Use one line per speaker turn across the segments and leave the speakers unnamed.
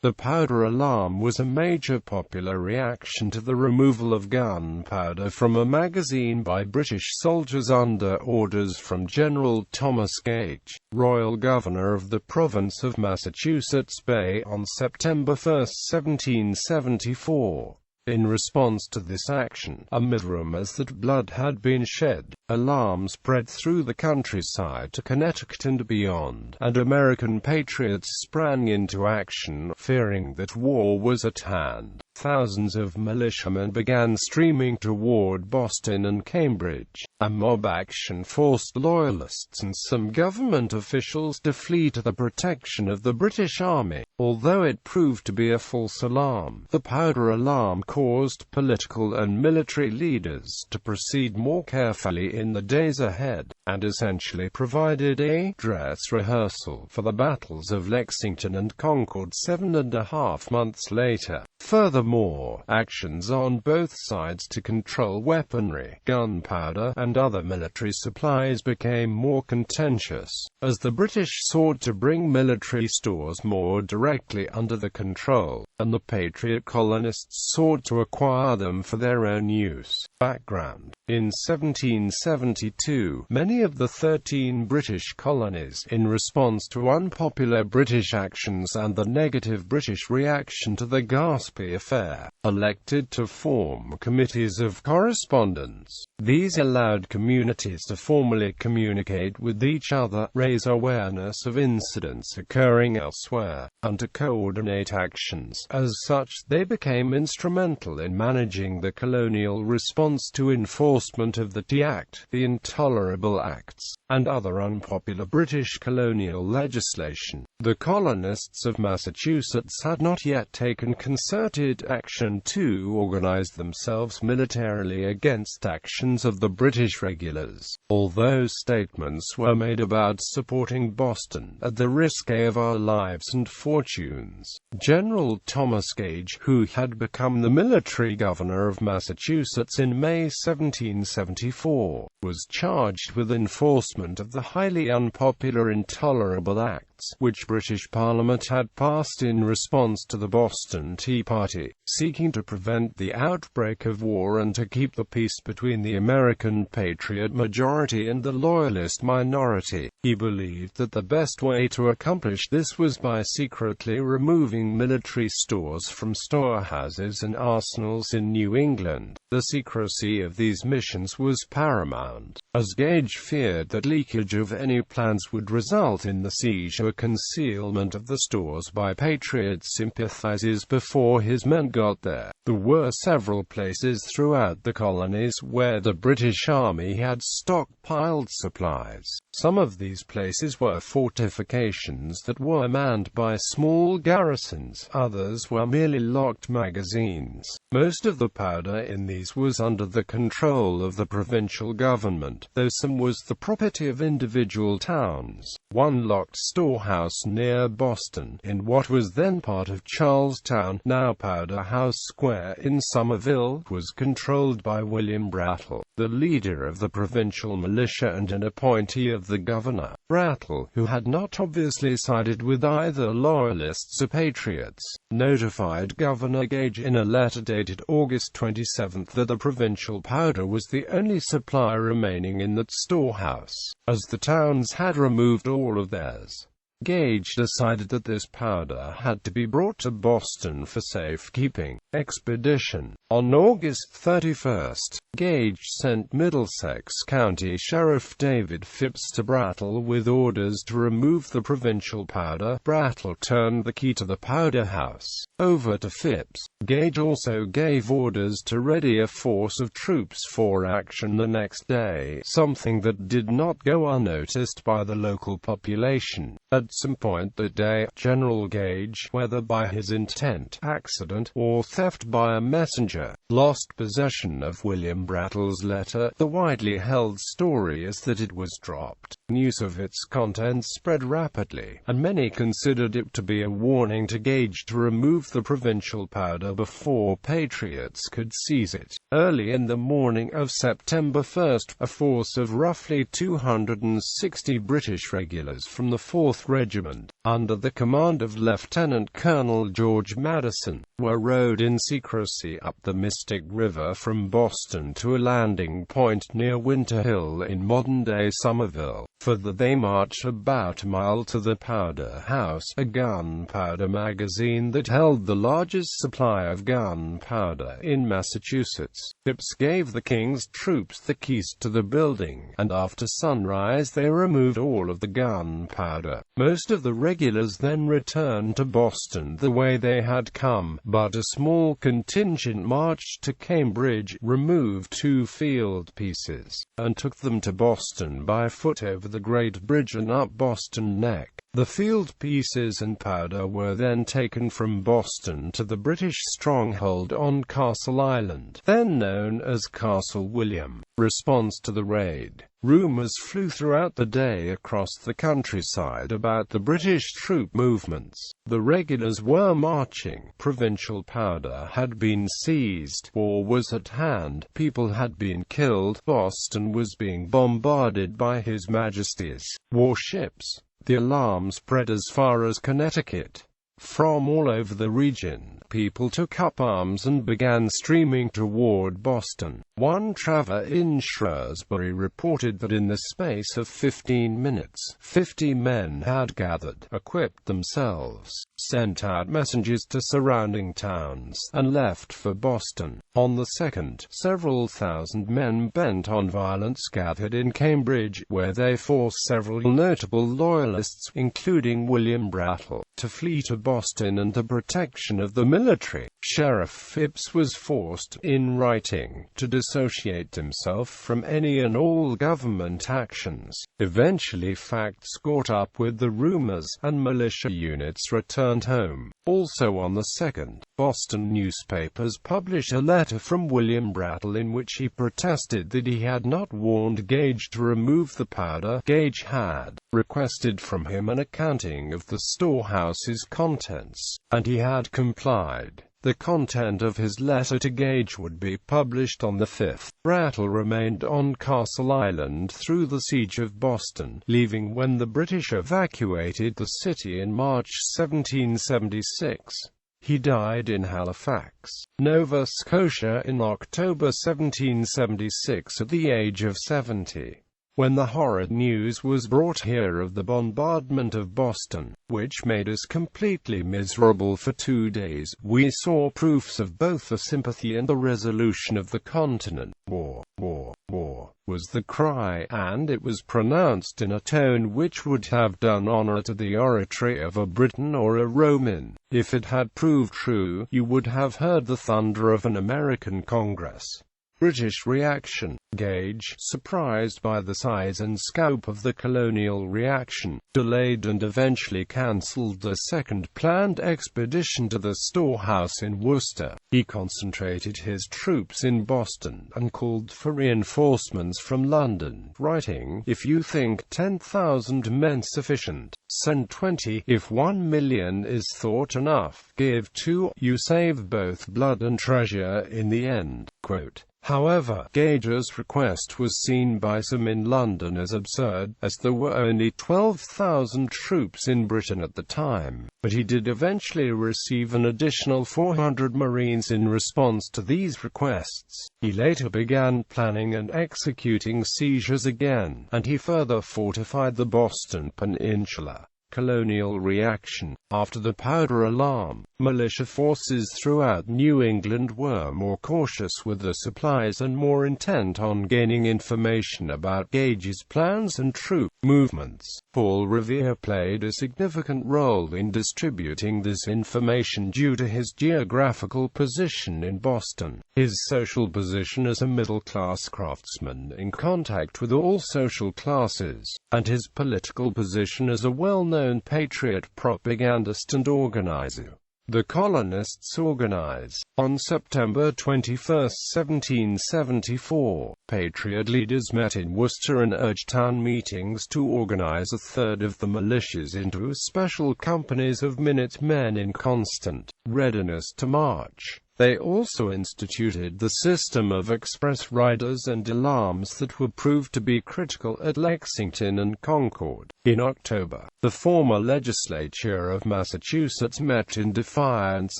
The powder alarm was a major popular reaction to the removal of gunpowder from a magazine by British soldiers under orders from General Thomas Gage, Royal Governor of the province of Massachusetts Bay, on September 1, 1774. In response to this action, amid rumors that blood had been shed, alarm spread through the countryside to Connecticut and beyond, and American patriots sprang into action, fearing that war was at hand. Thousands of militiamen began streaming toward Boston and Cambridge. A mob action forced Loyalists and some government officials to flee to the protection of the British Army. Although it proved to be a false alarm, the powder alarm caused political and military leaders to proceed more carefully in the days ahead, and essentially provided a dress rehearsal for the battles of Lexington and Concord 7.5 months later. Furthermore, actions on both sides to control weaponry, gunpowder, and other military supplies became more contentious, as the British sought to bring military stores more directly under the control, and the Patriot colonists sought to acquire them for their own use. Background: in 1772, many of the 13 British colonies, in response to unpopular British actions and the negative British reaction to the Gaspee affair, elected to form committees of correspondence. These allowed communities to formally communicate with each other, raise awareness of incidents occurring elsewhere, and to coordinate actions. As such, they became instrumental in managing the colonial response to enforcement of the Tea Act, the Intolerable Acts, and other unpopular British colonial legislation. The colonists of Massachusetts had not yet taken concerted action to organize themselves militarily against actions of the British regulars, although statements were made about supporting Boston at the risk of our lives and fortunes. General Thomas Gage, who had become the military governor of Massachusetts in May 1774, was charged with enforcement of the highly unpopular Intolerable Acts, which British Parliament had passed in response to the Boston Tea Party, seeking to prevent the outbreak of war and to keep the peace between the American Patriot majority and the Loyalist minority. He believed that the best way to accomplish this was by secretly removing military stores from storehouses and arsenals in New England. The secrecy of these missions was paramount, as Gage feared that leakage of any plans would result in the siege or concealment of the stores by Patriot sympathizers before his men got there. There were several places throughout the colonies where the British Army had stockpiled supplies. Some of these places were fortifications that were manned by small garrisons, others were merely locked magazines. Most of the powder in these was under the control of the provincial government, though some was the property of individual towns. One locked storehouse near Boston, in what was then part of Charlestown, now Powder House Square in Somerville, was controlled by William Brattle, the leader of the provincial militia and an appointee of the governor. Brattle, who had not obviously sided with either Loyalists or Patriots, notified Governor Gage in a letter dated August 27 that the provincial powder was the only supply remaining in that storehouse, as the towns had removed all of theirs. Gage decided that this powder had to be brought to Boston for safekeeping. Expedition. On August 31, Gage sent Middlesex County Sheriff David Phipps to Brattle with orders to remove the provincial powder. Brattle turned the key to the powder house over to Phipps. Gage also gave orders to ready a force of troops for action the next day, something that did not go unnoticed by the local population. At some point that day, General Gage, whether by his intent, accident, or theft by a messenger, lost possession of William Brattle's letter. The widely held story is that it was dropped. News of its contents spread rapidly, and many considered it to be a warning to Gage to remove the provincial powder before Patriots could seize it. Early in the morning of September 1, a force of roughly 260 British regulars from the 4th Regiment, under the command of Lieutenant Colonel George Madison, were rowed in secrecy up the Mystic River from Boston to a landing point near Winter Hill in modern-day Somerville. Further they marched about a mile to the Powder House, a gunpowder magazine that held the largest supply of gunpowder in Massachusetts. Phipps gave the King's troops the keys to the building, and after sunrise they removed all of the gunpowder. Most of the regulars then returned to Boston the way they had come, but a small contingent marched to Cambridge, removed 2 field pieces, and took them to Boston by foot over the Great Bridge and up Boston Neck. The field pieces and powder were then taken from Boston to the British stronghold on Castle Island, then known as Castle William. Response to the raid. Rumors flew throughout the day across the countryside about the British troop movements. The regulars were marching. Provincial powder had been seized. War was at hand. People had been killed. Boston was being bombarded by His Majesty's warships. The alarm spread as far as Connecticut. From all over the region, people took up arms and began streaming toward Boston. One traveler in Shrewsbury reported that in the space of 15 minutes, 50 men had gathered, equipped themselves, sent out messengers to surrounding towns, and left for Boston. On the 2nd, several thousand men bent on violence gathered in Cambridge, where they forced several notable Loyalists, including William Brattle, to flee to Boston and the protection of the military. Sheriff Phipps was forced, in writing, to dissociate himself from any and all government actions. Eventually facts caught up with the rumors, and militia units returned home. Also on the 2nd, Boston newspapers published a letter from William Brattle in which he protested that he had not warned Gage to remove the powder. Gage had requested from him an accounting of the storehouse's contents, and he had complied. The content of his letter to Gage would be published on the 5th. Brattle remained on Castle Island through the siege of Boston, leaving when the British evacuated the city in March 1776. He died in Halifax, Nova Scotia in October 1776 at the age of 70. When the horrid news was brought here of the bombardment of Boston, which made us completely miserable for 2 days, we saw proofs of both the sympathy and the resolution of the continent. War, war, war, was the cry, and it was pronounced in a tone which would have done honor to the oratory of a Briton or a Roman. If it had proved true, you would have heard the thunder of an American Congress. British reaction. Gage, surprised by the size and scope of the colonial reaction, delayed and eventually cancelled the second planned expedition to the storehouse in Worcester. He concentrated his troops in Boston and called for reinforcements from London, writing, "If you think 10,000 men sufficient, send 20. If 1,000,000 is thought enough, give 2. You save both blood and treasure in the end." Quote. However, Gage's request was seen by some in London as absurd, as there were only 12,000 troops in Britain at the time. But he did eventually receive an additional 400 Marines in response to these requests. He later began planning and executing seizures again, and he further fortified the Boston Peninsula. Colonial reaction. After the powder alarm, militia forces throughout New England were more cautious with their supplies and more intent on gaining information about Gage's plans and troop movements. Paul Revere played a significant role in distributing this information due to his geographical position in Boston, his social position as a middle-class craftsman in contact with all social classes, and his political position as a well-known patriot propagandist and organizer. The colonists organized. On September 21, 1774, Patriot leaders met in Worcester and urged town meetings to organize a third of the militias into special companies of minutemen in constant readiness to march. They also instituted the system of express riders and alarms that would prove to be critical at Lexington and Concord. In October, the former legislature of Massachusetts met in defiance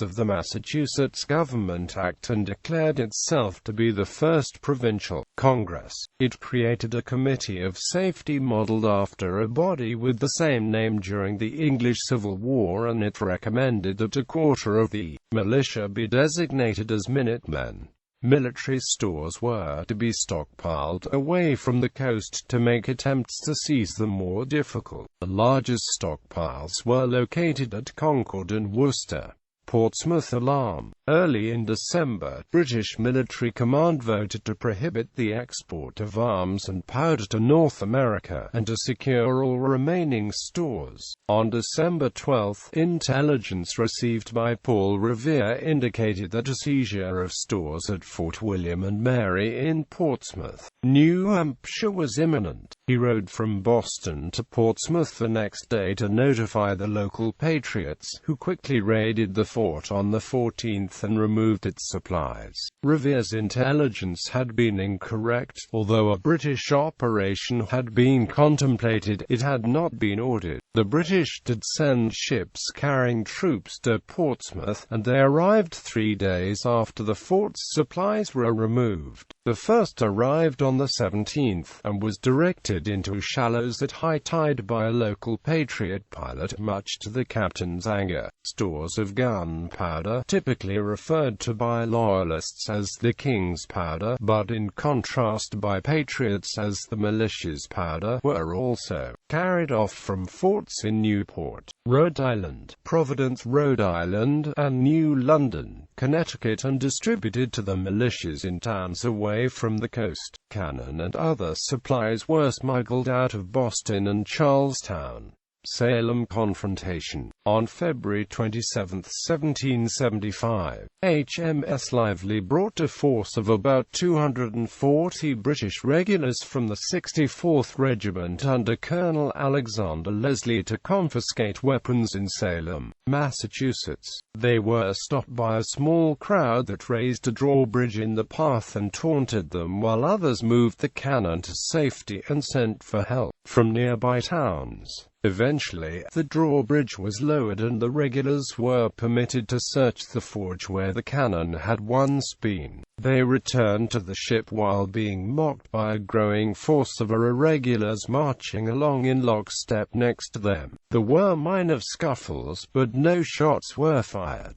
of the Massachusetts Government Act and declared itself to be the first provincial Congress. It created a committee of safety modeled after a body with the same name during the English Civil War, and it recommended that a quarter of the militia be designated as Minutemen. Military stores were to be stockpiled away from the coast to make attempts to seize them more difficult. The largest stockpiles were located at Concord and Worcester. Portsmouth Alarm. Early in December, British military command voted to prohibit the export of arms and powder to North America, and to secure all remaining stores. On December 12, intelligence received by Paul Revere indicated that a seizure of stores at Fort William and Mary in Portsmouth, New Hampshire was imminent. He rode from Boston to Portsmouth the next day to notify the local patriots, who quickly raided the fort on the 14th and removed its supplies. Revere's intelligence had been incorrect. Although a British operation had been contemplated, it had not been ordered. The British did send ships carrying troops to Portsmouth, and they arrived 3 days after the fort's supplies were removed. The first arrived on the 17th, and was directed into shallows at high tide by a local Patriot pilot, much to the captain's anger. Stores of gunpowder, typically referred to by Loyalists as the King's powder, but in contrast by Patriots as the militia's powder, were also carried off from forts in Newport, Rhode Island, Providence, Rhode Island, and New London, Connecticut, and distributed to the militias in towns away from the coast. Cannon and other supplies were smuggled out of Boston and Charlestown. Salem confrontation. On February 27, 1775, HMS Lively brought a force of about 240 British regulars from the 64th Regiment under Colonel Alexander Leslie to confiscate weapons in Salem, Massachusetts. They were stopped by a small crowd that raised a drawbridge in the path and taunted them, while others moved the cannon to safety and sent for help from nearby towns. Eventually, the drawbridge was lowered and the regulars were permitted to search the forge where the cannon had once been. They returned to the ship while being mocked by a growing force of irregulars marching along in lockstep next to them. There were minor scuffles, but no shots were fired.